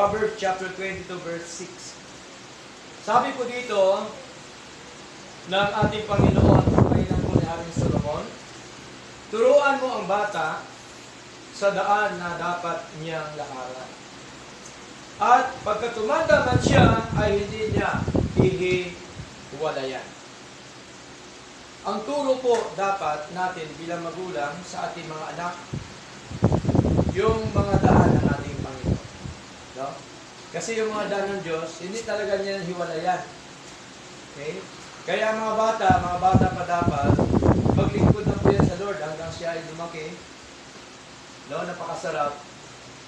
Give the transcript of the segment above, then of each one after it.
Proverbs chapter 22 verse 6. Sabi po dito ng ating Panginoon, Panginoon po ni Haring Solomon, turuan mo ang bata sa daan na dapat niyang lakaran. At pagka tumanda man siya, ay hindi niya hihiwalayan. Ang turo po dapat natin bilang magulang sa ating mga anak, yung mga daan ng ating Panginoon. No? Kasi yung mga daan ng Diyos, hindi talaga niya hiwalayan. Okay? Kaya mga bata pa dapat, maglingkod na po yan sa Lord hanggang siya ay lumaki. No? Napakasarap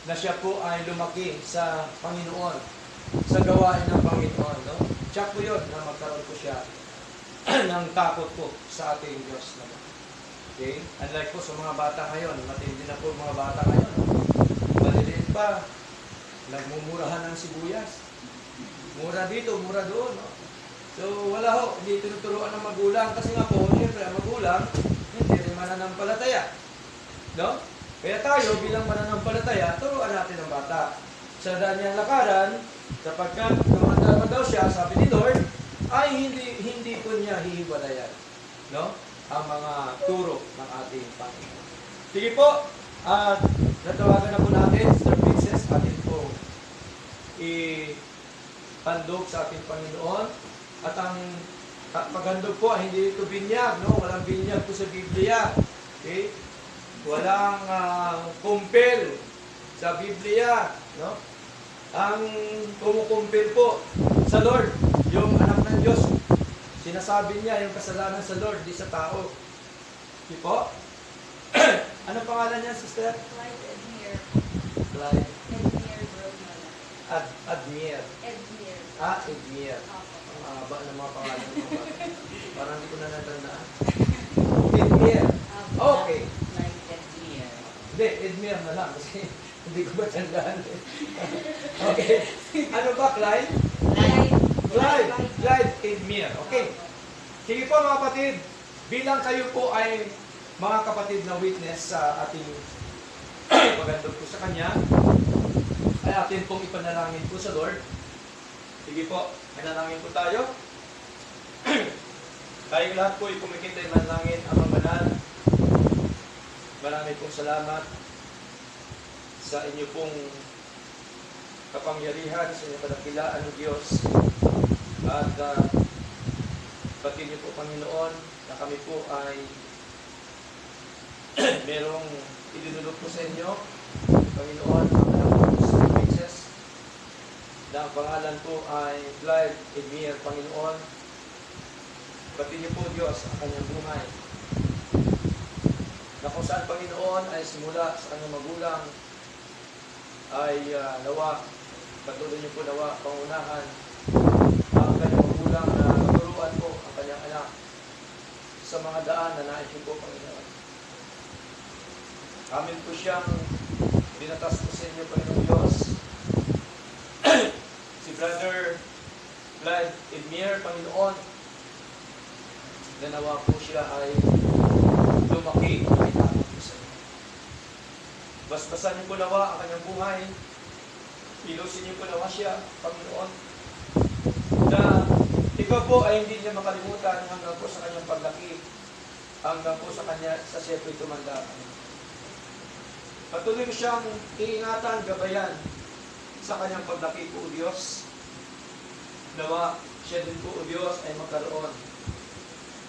na siya po ay lumaki sa Panginoon, sa gawain ng Panginoon. No? Siya po yun na magkaroon po siya ng takot po sa ating Diyos naman. Okay? Unlike po sa mga bata ngayon, matindi na po mga bata ngayon. Maliliit pa, nagmumurahan ng sibuyas. Mura dito, mura doon. No? So wala ho, hindi tinuturuan ng magulang. Kasi nga po, siyempre ang magulang, hindi rin mananampalataya. No? Kaya tayo bilang mananampalataya, turuan natin ang bata. Sa daan niyang lakaran, sapagkat tumanda daw siya, sabi ni Lord, ay hindi po niya hihiwalayan, no? Ang mga turo ng ating Panginoon. Sige po, at natawagan na po natin, Sir Princess, atin po ipandog sa ating Panginoon. At ang paghandog po, hindi ito binyag, no? Walang binyag po sa Biblia. Okay? Walang kumpel sa Biblia, no? Ang kumukumpil po sa Lord, yung anak ng Diyos, sinasabi niya yung kasalanan sa Lord, di sa tao. Di po? Ano pangalan niya, sister? Clyde Edmir. Clyde. Edmir Bromala. Admir. Edmir. Edmir. Ang haba ng mga pangalan ng mga bata. Parang hindi ko na natandaan. Edmir. Okay. Clyde Edmir. Hindi, Edmir na lang kasi hindi ko ba tandaan. Okay. Ano ba, Clyde? Clyde Edmir. Okay. Sige po mga kapatid, bilang kayo po ay mga kapatid na witness sa ating paghandog po sa Kanya, ay atin pong ipanalangin po sa Lord. Sige po, manalangin po tayo. Tayong lahat po ay kumikita ay manalangin ang banal. Marami pong salamat sa inyo pong kapangyarihan, sa inyong kadakilaan ng Diyos. At pati niyo po, Panginoon, na kami po ay merong idinulog po sa inyo, Panginoon, ang anak po sa Princess, na ang pangalan po ay Clyde Edmir, Panginoon. Pati niyo po, Diyos, ang kanyang buhay. Na kung saan, Panginoon, ay simula sa kanyang magulang, ay nawa, patuloy niyo po nawa, pangunahan ang kanyang magulang na turuan po ang kanyang anak sa mga daan na nais niyo po, Panginoon. Amin po siyang binatas po sa inyo, Panginoon Diyos. Si Brother Clyde Edmir, Panginoon, na nawa po siya ay lumaki ay takot po sa inyo. Basbasan niyo po nawa ang kanyang buhay. Ilusin niyo po nawa siya, Panginoon, na ikaw po ay hindi niya makalimutan hanggang po sa kanyang paglaki, hanggang po sa kanya sa siya po'y tumanda. Patuloy mo siyang iingatan, gabayan sa kanyang paglaki po, O Diyos. Nawa siya din po, O Diyos, ay magkaroon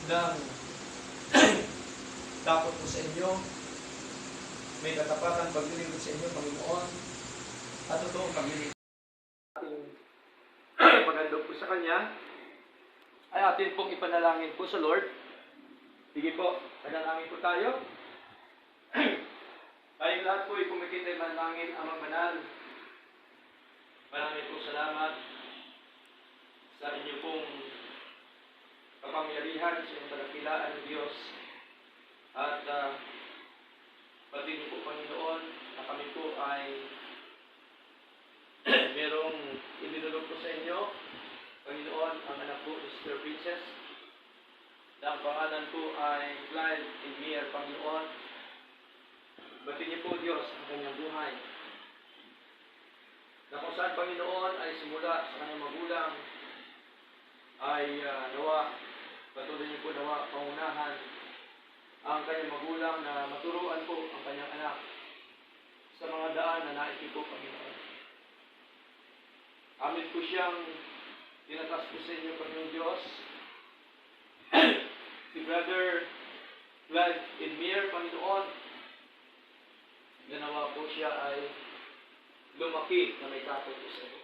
ng takot po sa inyo, may katapatan paglilingkod sa inyo, Panginoon, at totoong paglilingkod. Ating paghandog po sa Kanya, ay atin pong ipanalangin po sa Lord. Sige po, panalangin po tayo. Tayong lahat po ay kumikita ay manalangin ang banal. Maraming po salamat sa inyo pong kapangyarihan, sa inyong kadakilaan ng Diyos. At pati niyo po, Panginoon, na kami po ay merong idinulog po sa inyo, Panginoon, ang anak po ni Sister Princess, na ang pangalan po ay Clyde Edmir, Panginoon. Pati niyo po, Diyos, ang kanyang buhay. na kung saan Panginoon ay simula sa kanyang magulang ay nawa, patuloy niyo po nawa pangunahan ang kanyang magulang na maturuan po ang kanyang anak sa mga daan na nais niyo po, Panginoon. Amin po siyang tinatas po sa inyo, Panginoon Diyos. Si Brother Vlad Edmir, Panginoon, ganawa po siya ay lumaki na may tatay po sa iyo.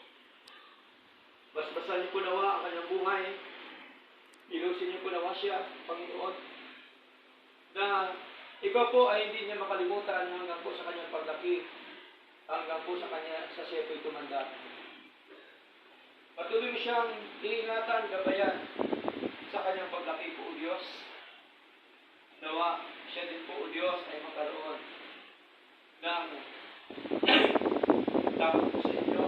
Basbasan niyo po nawa ang kanyang buhay. Ilusin niyo po nawa siya, Panginoon, na ikaw po ay hindi niya makalimutan hanggang po sa kanyang paglaki, hanggang po sa kanya sa siya po'y tumanda. Patuloy mo siyang iingatan, gabayan sa kanyang paglaki po, O Diyos. Nawa, siya din po, O Diyos, ay magkaroon ng takot po sa inyo,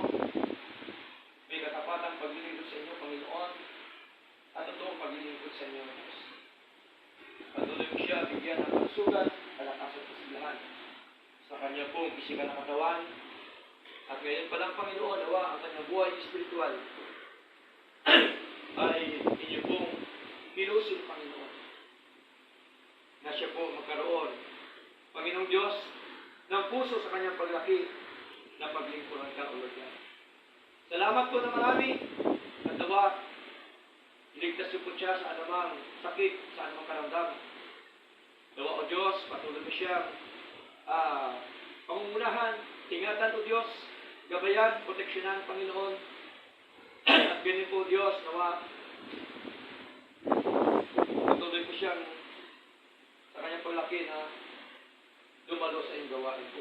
may katapatang paglilingkod sa inyo, Panginoon, at totoong paglilingkod sa inyo, Diyos. Patuloy mo siya, bigyan ng pagsugat, kalakasan at kasilahan sa kanya pong pisikal na katawan, at ngayon pa lang, Panginoon, nawa ang kanyang buhay espiritual ay inyo pong hinusin, Panginoon, na siya po magkaroon, Panginoong Diyos, ng puso sa kanyang paglaki na paglingkuran ka, O Lord God. Salamat po na marami at nawa, iligtas niyo po siya sa anumang sakit, sa anumang karamdaman. Nawa, O Diyos, patuloy mo siya pangungunahan, ingatan, O Diyos, gabayan, proteksyonan, Panginoon. At ganyan po, Diyos, nawa, patuloy po siyang sa kanyang paglaki na dumalo sa iyong gawain po.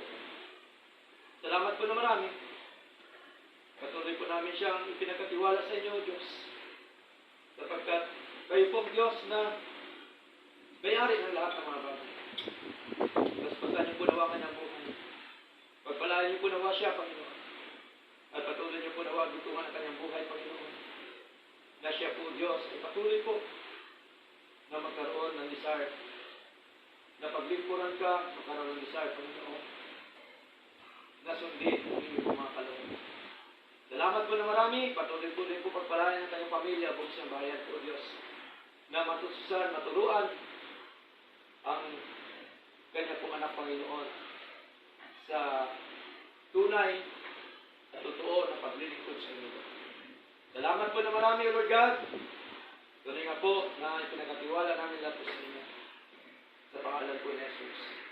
Salamat po na marami. Patuloy po namin siyang ipinagkatiwala sa inyo, Diyos. Sapagkat kayo po, Diyos, na bayari ng lahat ng mga bagay. Paspasan niyo po nawa kanyang buhay. Pagpalain niyo po nawa siya, Panginoon. At patuloy niyo po nawa dutungan ang kanyang buhay, Panginoon. Na siya po, Diyos, ay patuloy po na magkaroon ng desire. Na paglingkuran ka, magkaroon ng desire, Panginoon. Na sundin ang inyong mga kaloob. Salamat po na marami. Patuloy po din po pagpalain ng kanyang pamilya, buong siyang bayan po, Diyos. Na matususan, maturuan ang kanyang pong anak, Panginoon, sa tunay at totoo na paglilingkod sa inyo. Salamat po na marami, O Lord God. Tunay nga po na ipinagkatiwala namin lahat po sa inyo. Sa pangalan po ni Jesus.